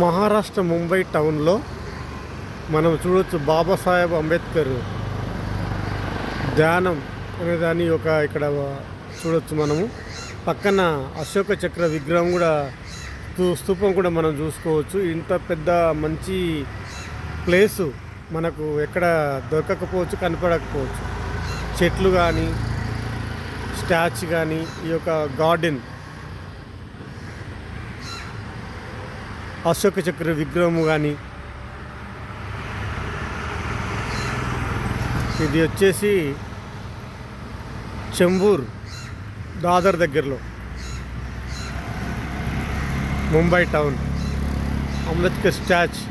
మహారాష్ట్ర ముంబై టౌన్లో మనం చూడొచ్చు బాబాసాహెబ్ అంబేద్కర్ ధ్యానం అనేదాన్ని ఇక్కడ చూడొచ్చు. మనము పక్కన అశోక చక్ర విగ్రహం కూడా స్తూపం కూడా మనం చూసుకోవచ్చు. ఇంత పెద్ద మంచి ప్లేసు మనకు ఎక్కడ దొరకకపోవచ్చు, కనపడకపోవచ్చు. చెట్లు కానీ, స్టాచ్యూ కానీ, ఈ యొక్క గార్డెన్, అశోక చక్ర విగ్రహము కానీ, ఇది వచ్చేసి చెంబూర్ దాదర్ దగ్గరలో ముంబై టౌన్ అంబేద్కర్ స్టాచ్యూ.